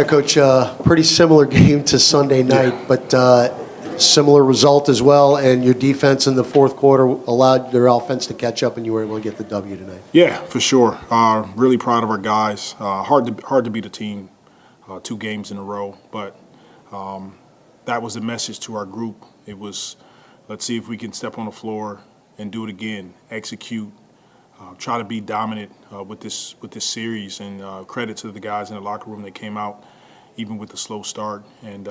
Coach, pretty similar game to Sunday night, but similar result as well, and your defense in the fourth quarter allowed their offense to catch up, and you were able to get the W tonight. Yeah, for sure. Really proud of our guys. Hard to beat a team 2 games in a row, but that was the message to our group. It was, let's see if we can step on the floor and do it again, execute, try to be dominant with this series, and credit to the guys in the locker room that came out even with the slow start, and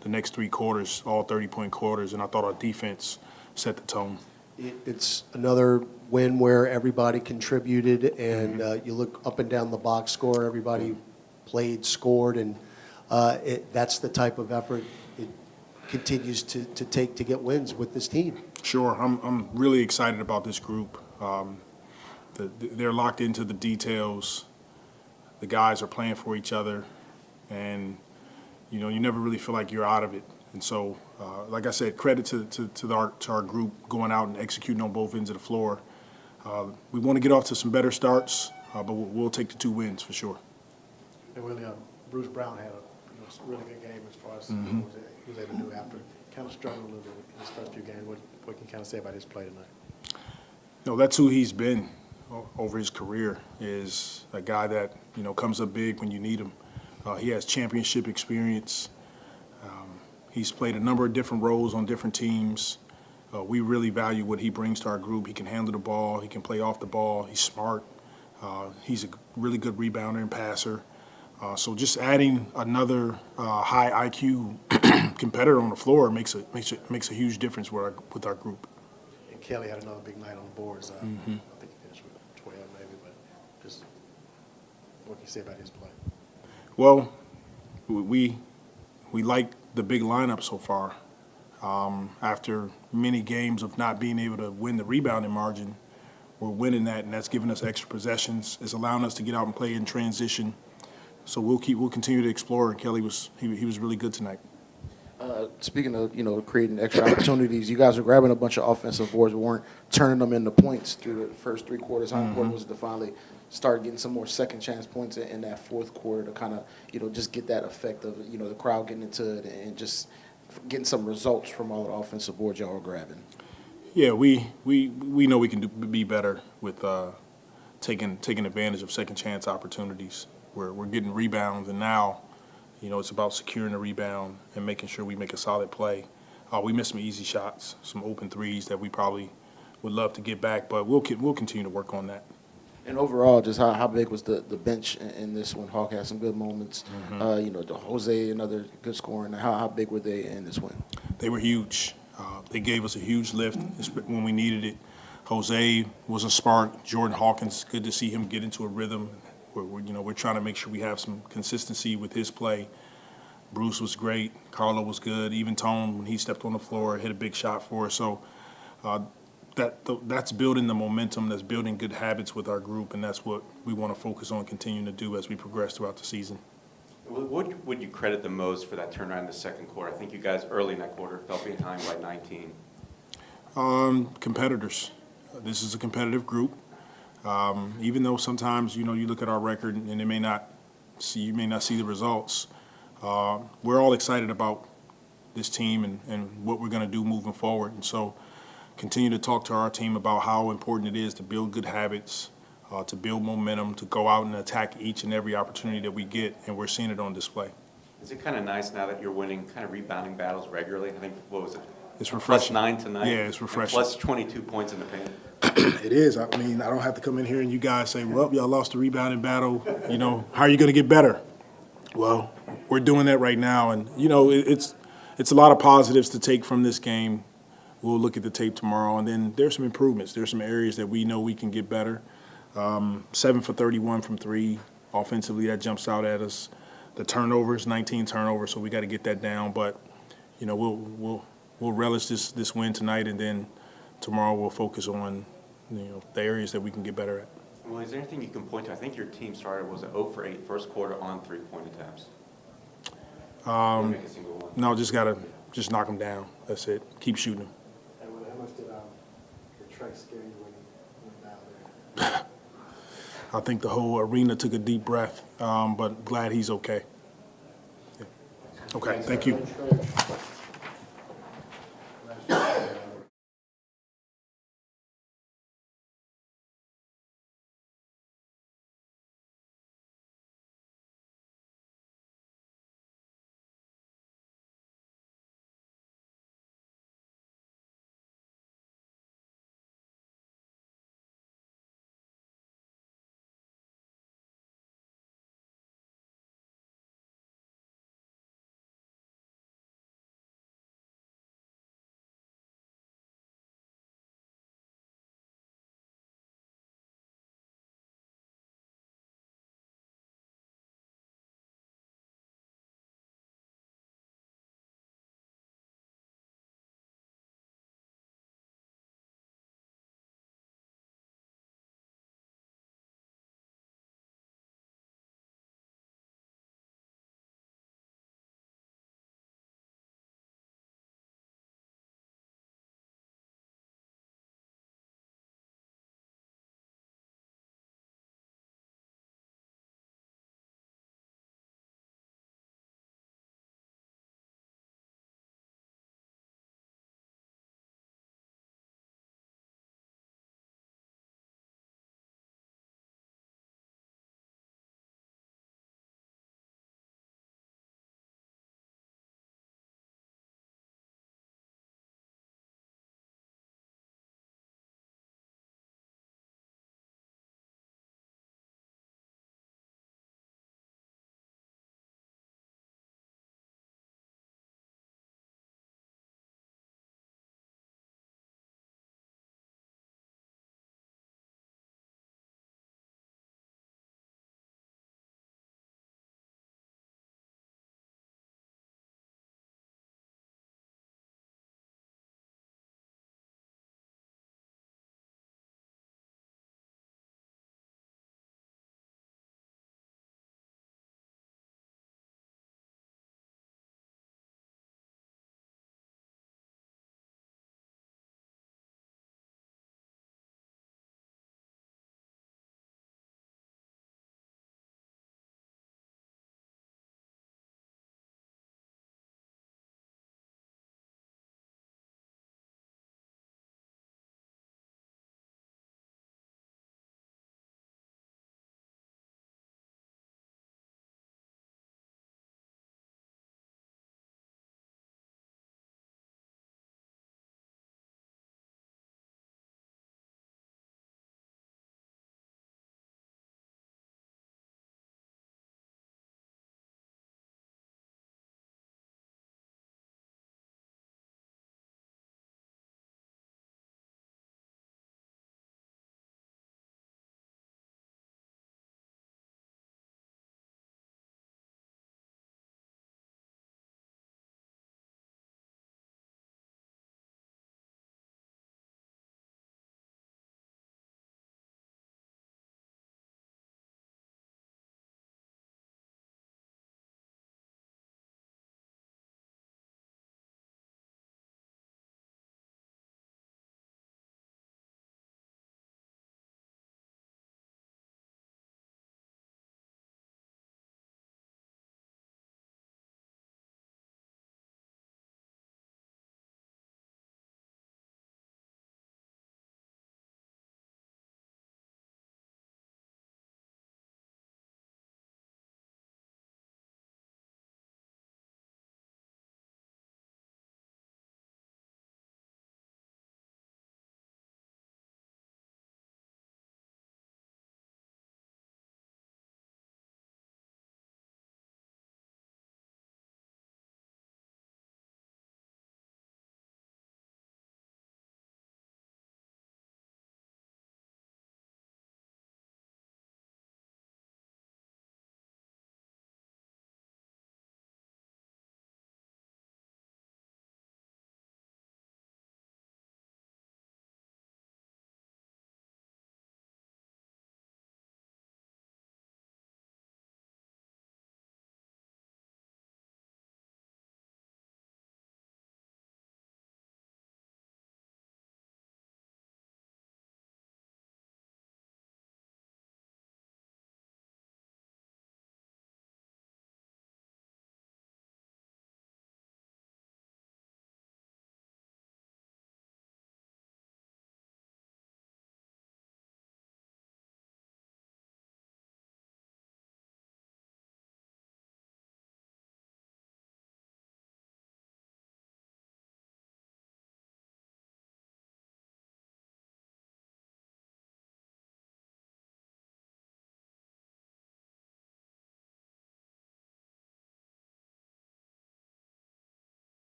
the next 3 quarters, all 30-point quarters, and I thought our defense set the tone. It's another win where everybody contributed, and you look up and down the box score, everybody played, scored, and that's the type of effort it continues to take to get wins with this team. Sure, I'm really excited about this group. They're locked into the details. The guys are playing for each other, and you never really feel like you're out of it. And so, like I said, credit to our group going out and executing on both ends of the floor. We want to get off to some better starts, but we'll take the 2 wins for sure. And Willie, Bruce Brown had a really good game as far as he was able to do after kind of struggling a little bit in his first few games. What can you kind of say about his play tonight? That's who he's been over his career, is a guy that comes up big when you need him. He has championship experience. He's played a number of different roles on different teams. We really value what he brings to our group. He can handle the ball. He can play off the ball. He's smart. He's a really good rebounder and passer. So just adding another high IQ competitor on the floor makes a huge difference with our group. And Kelly had another big night on the boards. I think he finished with 12 maybe, but just what can you say about his play? Well, we like the big lineup so far. After many games of not being able to win the rebounding margin, we're winning that, and that's giving us extra possessions. It's allowing us to get out and play in transition. So we'll continue to explore. Kelly was really good tonight. Speaking of creating extra opportunities, you guys are grabbing a bunch of offensive boards, but weren't turning them into points through the first 3 quarters. How important was it to finally start getting some more second chance points in that fourth quarter to kind of just get that effect of the crowd getting into it and just getting some results from all the offensive boards y'all are grabbing? Yeah, we know we can be better with taking advantage of second chance opportunities. We're getting rebounds, and now it's about securing the rebound and making sure we make a solid play. We missed some easy shots, some open threes that we probably would love to get back, but we'll continue to work on that. And overall, just how big was the bench in this one? Hawk had some good moments. Jose, another good scoring. How big were they in this win? They were huge. They gave us a huge lift when we needed it. Jose was a spark. Jordan Hawkins, good to see him get into a rhythm. We're trying to make sure we have some consistency with his play. Bruce was great. Carlo was good. Even Tone, when he stepped on the floor, hit a big shot for us. So that's building the momentum. That's building good habits with our group, and that's what we want to focus on continuing to do as we progress throughout the season. What would you credit the most for that turnaround in the second quarter? I think you guys early in that quarter fell behind by 19. Competitors. This is a competitive group. Even though sometimes you look at our record and you may not see the results, we're all excited about this team and what we're going to do moving forward. And so continue to talk to our team about how important it is to build good habits, to build momentum, to go out and attack each and every opportunity that we get, and we're seeing it on display. Is it kind of nice now that you're winning kind of rebounding battles regularly? I think, what was it? It's refreshing. +9 tonight. Yeah, it's refreshing. Plus 22 points in the paint. It is. I mean, I don't have to come in here and you guys say, well, y'all lost the rebounding battle. How are you going to get better? Well, we're doing that right now. And, it's a lot of positives to take from this game. We'll look at the tape tomorrow. And then there's some improvements. There's some areas that we know we can get better. 7 for 31 from 3. Offensively, that jumps out at us. The turnovers, 19 turnovers, so we got to get that down. But, we'll relish this win tonight, and then tomorrow we'll focus on the areas that we can get better at. Well, is there anything you can point to? I think your team started, was it 0 for 8 first quarter on 3-point attempts? Make a single one. No, just knock them down. That's it. Keep shooting them. And how much did the track scare you when you went down there? I think the whole arena took a deep breath, but glad he's okay. Yeah. Okay, thank you.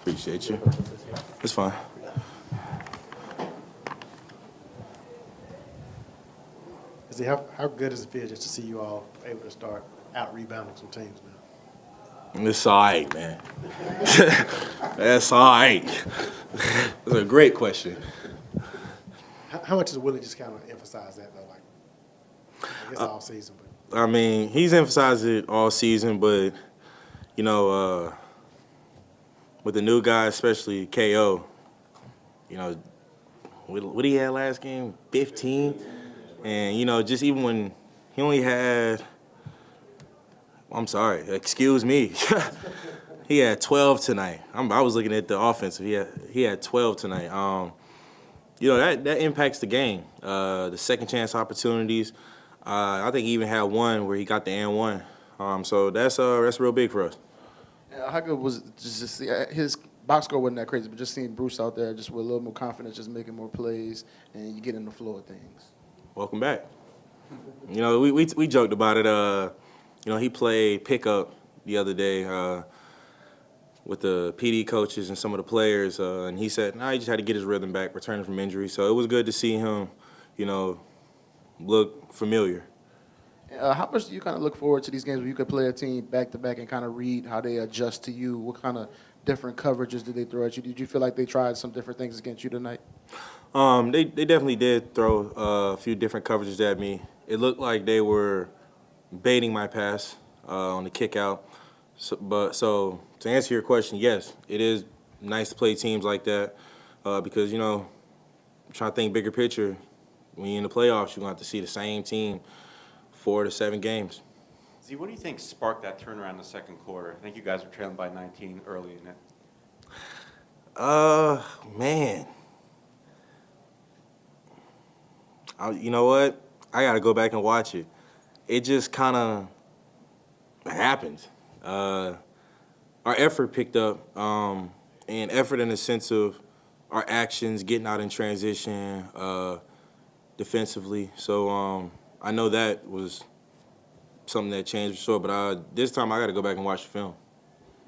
Appreciate you. It's fine. How good does it feel just to see you all able to start out rebounding some teams now? It's all right, man. That's all right. That's a great question. How much does Willie just kind of emphasize that, though? Like, I guess all season, but I mean, he's emphasized it all season, but, you know, with the new guy, especially KO, you know, what he had last game? 15? And, you know, just even when he only had, I'm sorry, excuse me, he had 12 tonight. I was looking at the offensive. He had 12 tonight. You know, that impacts the game. The second chance opportunities. I think he even had one where he got the and one. So that's real big for us. How good was it to just see his box score wasn't that crazy, but just seeing Bruce out there just with a little more confidence, just making more plays, and you get in the flow of things. Welcome back. You know, we joked about it. You know, he played pickup the other day with the PD coaches and some of the players, and he said, he just had to get his rhythm back, returning from injury. So it was good to see him, you know, look familiar. How much do you kind of look forward to these games where you could play a team back-to-back and kind of read how they adjust to you? What kind of different coverages did they throw at you? Did you feel like they tried some different things against you tonight? They definitely did throw a few different coverages at me. It looked like they were baiting my pass on the kick out. So to answer your question, yes, it is nice to play teams like that because, you know, I'm trying to think bigger picture. When you're in the playoffs, you're going to have to see the same team 4 to 7 games. Z, what do you think sparked that turnaround in the second quarter? I think you guys were trailing by 19 early in it. Man. You know what? I got to go back and watch it. It just kind of happened. Our effort picked up, and effort in the sense of our actions, getting out in transition, defensively. So I know that was something that changed for sure, but this time I got to go back and watch the film.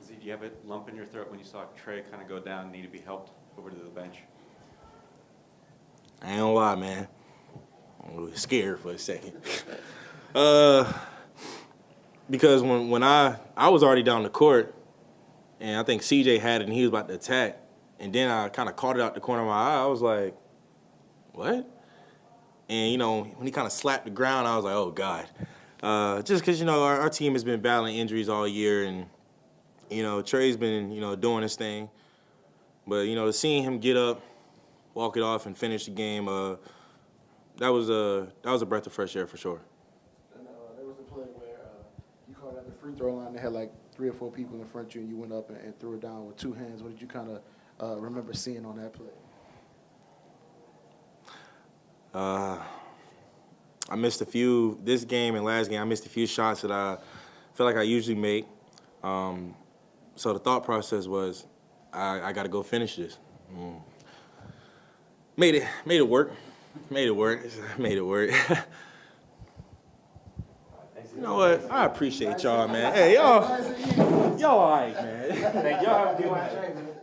Z, do you have a lump in your throat when you saw Trey kind of go down and need to be helped over to the bench? I ain't gonna lie, man. I was scared for a second. Because when I was already down the court, and I think CJ had it and he was about to attack, and then I kind of caught it out the corner of my eye. I was like, what? And, you know, when he kind of slapped the ground, I was like, oh, God. Just because, you know, our team has been battling injuries all year, and, you know, Trey's been, you know, doing his thing. But, you know, seeing him get up, walk it off, and finish the game, that was a breath of fresh air for sure. And there was a play where you caught at the free throw line. They had like 3 or 4 people in front of you, and you went up and threw it down with 2 hands. What did you kind of remember seeing on that play? I missed a few this game and last game. I missed a few shots that I feel like I usually make. So the thought process was, I got to go finish this. Made it work. Made it work. You know what? I appreciate y'all, man. Hey, y'all all right, man. Hey, y'all have a good night.